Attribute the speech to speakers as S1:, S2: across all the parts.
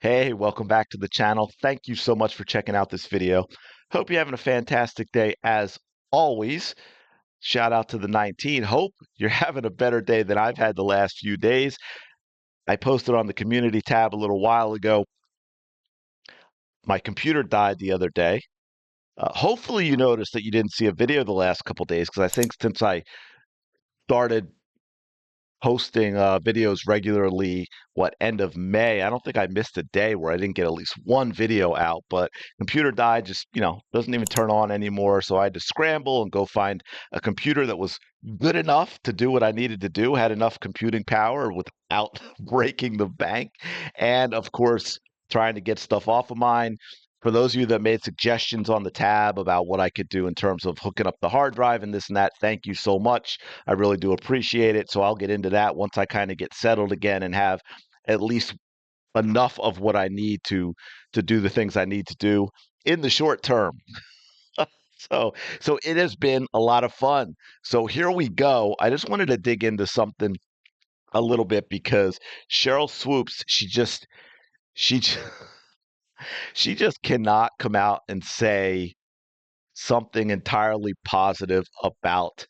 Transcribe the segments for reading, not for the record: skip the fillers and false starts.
S1: Hey, welcome back to the channel. Thank you so much for checking out this video. Hope you're having a fantastic day as always. Shout out to the 19. Hope you're having a better day than I've had the last few days. I posted on the community tab a little while ago. My computer died the other day. Hopefully you noticed that you didn't see a video the last couple days because I think since I started posting videos regularly, end of May. I don't think I missed a day where I didn't get at least one video out, but computer died, just, doesn't even turn on anymore. So I had to scramble and go find a computer that was good enough to do what I needed to do, had enough computing power without breaking the bank. And of course, trying to get stuff off of mine. For those of you that made suggestions on the tab about what I could do in terms of hooking up the hard drive and this and that, thank you so much. I really do appreciate it. So I'll get into that once I kind of get settled again and have at least enough of what I need to do the things I need to do in the short term. So it has been a lot of fun. So here we go. I just wanted to dig into something a little bit because Sheryl Swoopes, she she just cannot come out and say something entirely positive about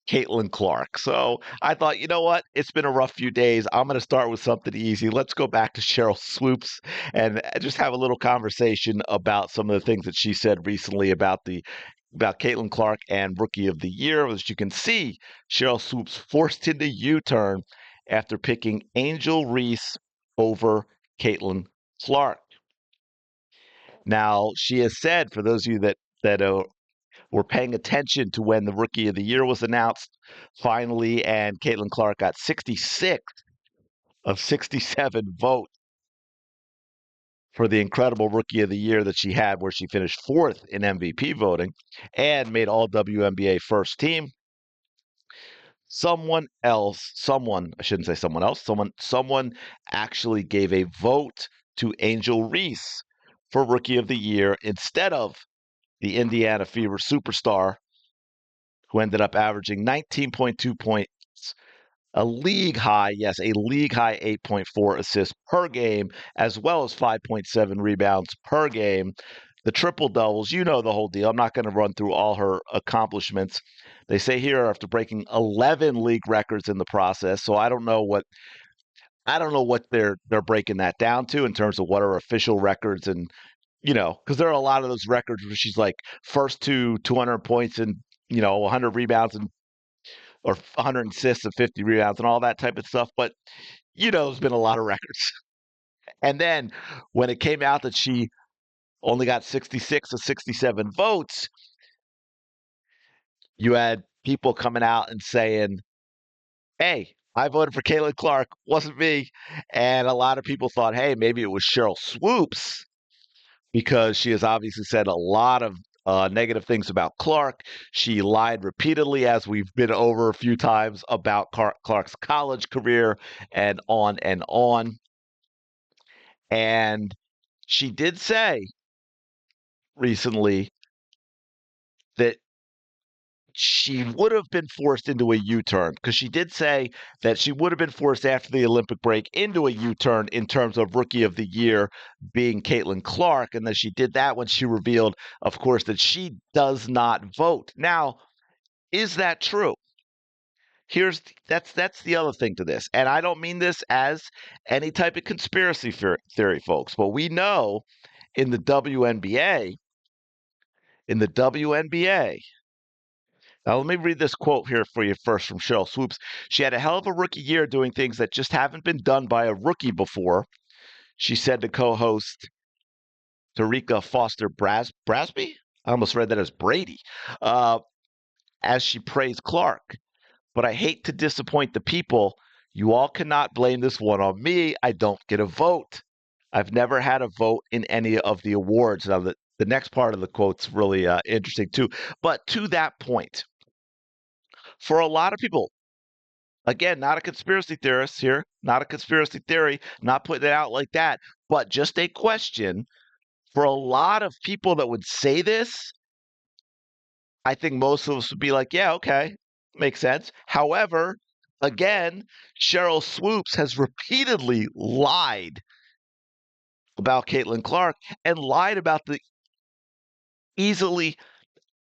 S1: Caitlin Clark. So I thought, you know what? It's been a rough few days. I'm going to start with something easy. Let's go back to Sheryl Swoopes and just have a little conversation about some of the things that she said recently about Caitlin Clark and Rookie of the Year. As you can see, Sheryl Swoopes forced into U-turn after picking Angel Reese over Caitlin Clark. Now, she has said, for those of you that were paying attention to when the Rookie of the Year was announced finally, and Caitlin Clark got 66 of 67 votes for the incredible Rookie of the Year that she had, where she finished fourth in MVP voting and made all WNBA first team. I shouldn't say someone else, someone actually gave a vote to Angel Reese for Rookie of the Year instead of the Indiana Fever superstar, who ended up averaging 19.2 points, a league high, yes, a league high 8.4 assists per game, as well as 5.7 rebounds per game. The triple doubles, you know the whole deal. I'm not going to run through all her accomplishments. They say here after breaking 11 league records in the process. So I don't know what they're breaking that down to in terms of what are official records, and because there are a lot of those records where she's like first to 200 points and 100 rebounds and or 100 assists and 50 rebounds and all that type of stuff. But there's been a lot of records. And then when it came out that she only got 66 or 67 votes, you had people coming out and saying, "Hey, I voted for Caitlin Clark, wasn't me." And a lot of people thought, "Hey, maybe it was Sheryl Swoopes," because she has obviously said a lot of negative things about Clark. She lied repeatedly, as we've been over a few times, about Clark's college career and on and on. And she did say recently that she would have been forced into a U-turn, because she did say that she would have been forced after the Olympic break into a U-turn in terms of Rookie of the Year being Caitlin Clark, and that she did that when she revealed, of course, that she does not vote. Now, is that true? That's the other thing to this, and I don't mean this as any type of conspiracy theory, folks, but we know in the WNBA, in the WNBA, now, let me read this quote here for you first from Sheryl Swoopes. She had a hell of a rookie year doing things that just haven't been done by a rookie before, she said to co-host Tarika Foster Brasby. I almost read that as Brady, uh, as she praised Clark. But I hate to disappoint the people. You all cannot blame this one on me. I don't get a vote. I've never had a vote in any of the awards. Now, the next part of the quote's really interesting too. But to that point, for a lot of people, again, not a conspiracy theorist here, not a conspiracy theory, not putting it out like that, but just a question. For a lot of people that would say this, I think most of us would be like, yeah, okay, makes sense. However, again, Sheryl Swoopes has repeatedly lied about Caitlin Clark and lied about the easily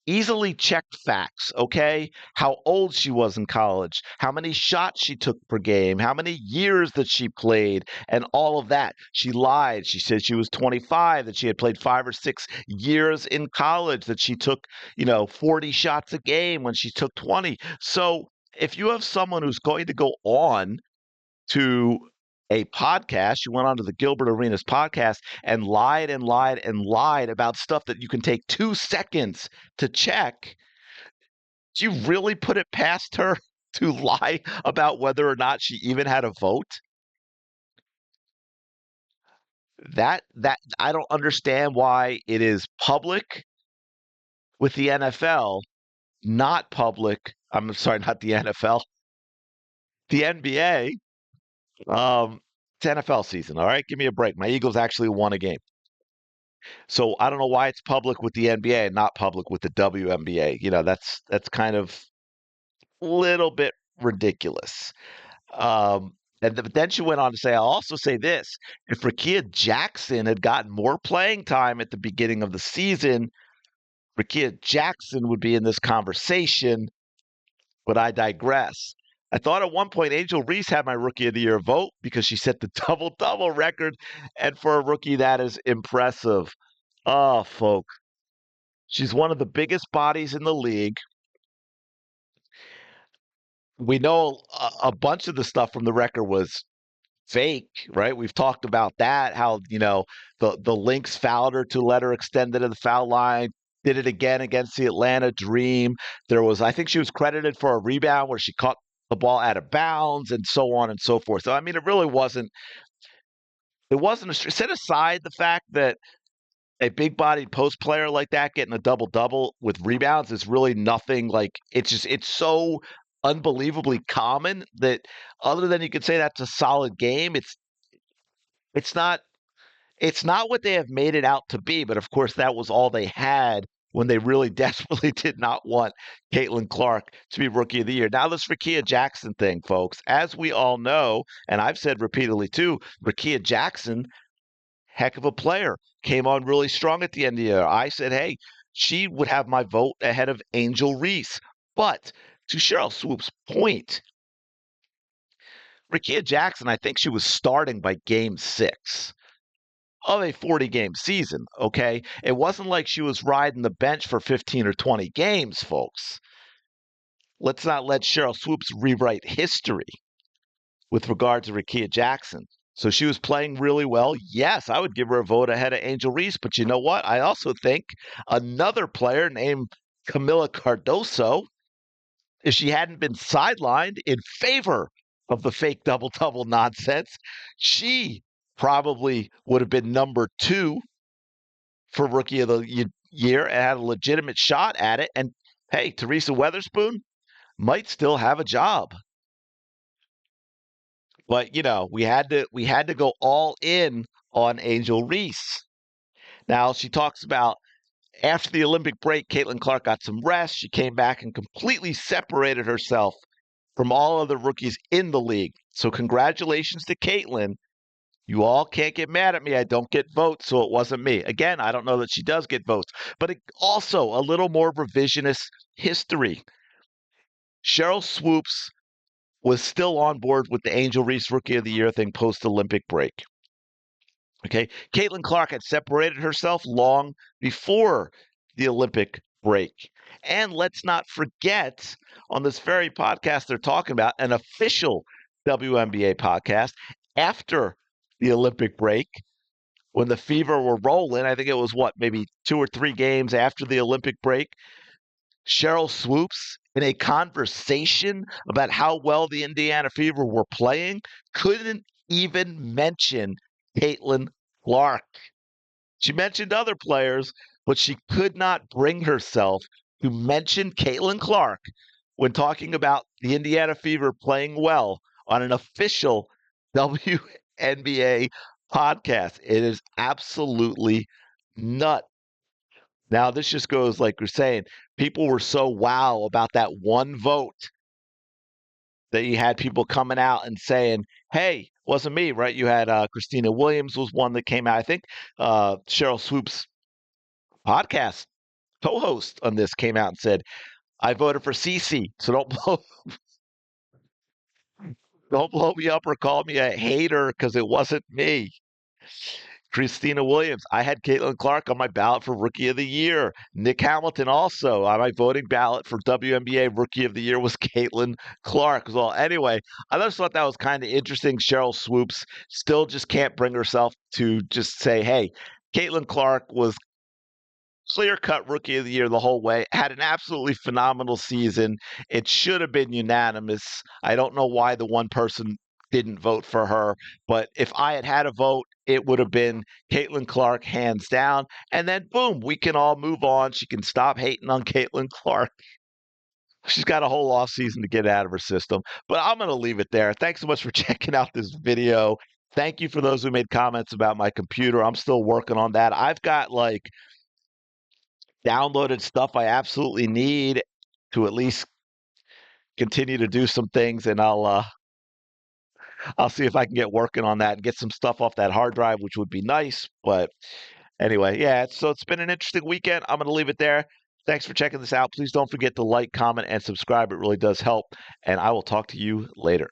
S1: easily checked facts, okay? How old she was in college, how many shots she took per game, how many years that she played, and all of that. She lied. She said she was 25, that she had played 5 or 6 years in college, that she took, 40 shots a game when she took 20. So if you have someone who's going to go on to a podcast. You went onto the Gilbert Arenas podcast and lied and lied and lied about stuff that you can take 2 seconds to check. Do you really put it past her to lie about whether or not she even had a vote? That I don't understand why it is public with the NFL, not public. I'm sorry, not the NFL, the NBA. It's NFL season. All right, give me a break. My Eagles actually won a game. So I don't know why it's public with the NBA and not public with the WNBA. That's kind of a little bit ridiculous. But then she went on to say, I'll also say this. If Rakia Jackson had gotten more playing time at the beginning of the season, Rakia Jackson would be in this conversation, but I digress. I thought at one point Angel Reese had my Rookie of the Year vote because she set the double-double record, and for a rookie, that is impressive. Oh, folks. She's one of the biggest bodies in the league. We know a bunch of the stuff from the record was fake, right? We've talked about that, how, the Lynx fouled her to let her extend it to the foul line, did it again against the Atlanta Dream. I think she was credited for a rebound where she caught the ball out of bounds and so on and so forth. So, I mean, set aside the fact that a big bodied post player like that getting a double double with rebounds is really nothing. Like it's so unbelievably common that other than you could say that's a solid game, it's not it's not what they have made it out to be. But of course that was all they had when they really desperately did not want Caitlin Clark to be Rookie of the Year. Now this Rakia Jackson thing, folks, as we all know, and I've said repeatedly too, Rakia Jackson, heck of a player, came on really strong at the end of the year. I said, hey, she would have my vote ahead of Angel Reese. But to Sheryl Swoopes' point, Rakia Jackson, I think she was starting by game 6 of a 40-game season, okay? It wasn't like she was riding the bench for 15 or 20 games, folks. Let's not let Sheryl Swoopes rewrite history with regard to Rakia Jackson. So she was playing really well. Yes, I would give her a vote ahead of Angel Reese. But you know what? I also think another player named Camila Cardoso, if she hadn't been sidelined in favor of the fake double-double nonsense, she probably would have been number 2 for Rookie of the Year and had a legitimate shot at it. And hey, Teresa Weatherspoon might still have a job. But we had to go all in on Angel Reese. Now she talks about after the Olympic break, Caitlin Clark got some rest. She came back and completely separated herself from all other rookies in the league. So congratulations to Caitlin. You all can't get mad at me. I don't get votes, so it wasn't me. Again, I don't know that she does get votes, but also a little more revisionist history. Sheryl Swoopes was still on board with the Angel Reese Rookie of the Year thing post-Olympic break. Okay, Caitlin Clark had separated herself long before the Olympic break. And let's not forget, on this very podcast they're talking about, an official WNBA podcast, after the Olympic break, when the Fever were rolling, I think it was maybe 2 or 3 games after the Olympic break, Sheryl Swoopes, in a conversation about how well the Indiana Fever were playing, couldn't even mention Caitlin Clark. She mentioned other players, but she could not bring herself to mention Caitlin Clark when talking about the Indiana Fever playing well on an official WNBA podcast. It is absolutely nuts. Now, this just goes like we're saying, people were so wow about that one vote that you had people coming out and saying, hey, wasn't me, right? You had Christina Williams was one that came out. I think Sheryl Swoopes podcast co-host on this came out and said, I voted for Cece, so don't blow me up or call me a hater because it wasn't me. Christina Williams. I had Caitlin Clark on my ballot for Rookie of the Year. Nick Hamilton also on my voting ballot for WNBA Rookie of the Year was Caitlin Clark. Well, anyway, I just thought that was kind of interesting. Sheryl Swoopes still just can't bring herself to just say, hey, Caitlin Clark was clear-cut Rookie of the Year the whole way. Had an absolutely phenomenal season. It should have been unanimous. I don't know why the one person didn't vote for her, but if I had had a vote, it would have been Caitlin Clark hands down. And then boom, we can all move on. She can stop hating on Caitlin Clark. She's got a whole off season to get out of her system. But I'm going to leave it there. Thanks so much for checking out this video. Thank you for those who made comments about my computer. I'm still working on that. I've got like downloaded stuff I absolutely need to at least continue to do some things, and I'll see if I can get working on that and get some stuff off that hard drive, which would be nice. But anyway, yeah, so it's been an interesting weekend. I'm going to leave it there. Thanks for checking this out. Please don't forget to like, comment, and subscribe. It really does help. And I will talk to you later.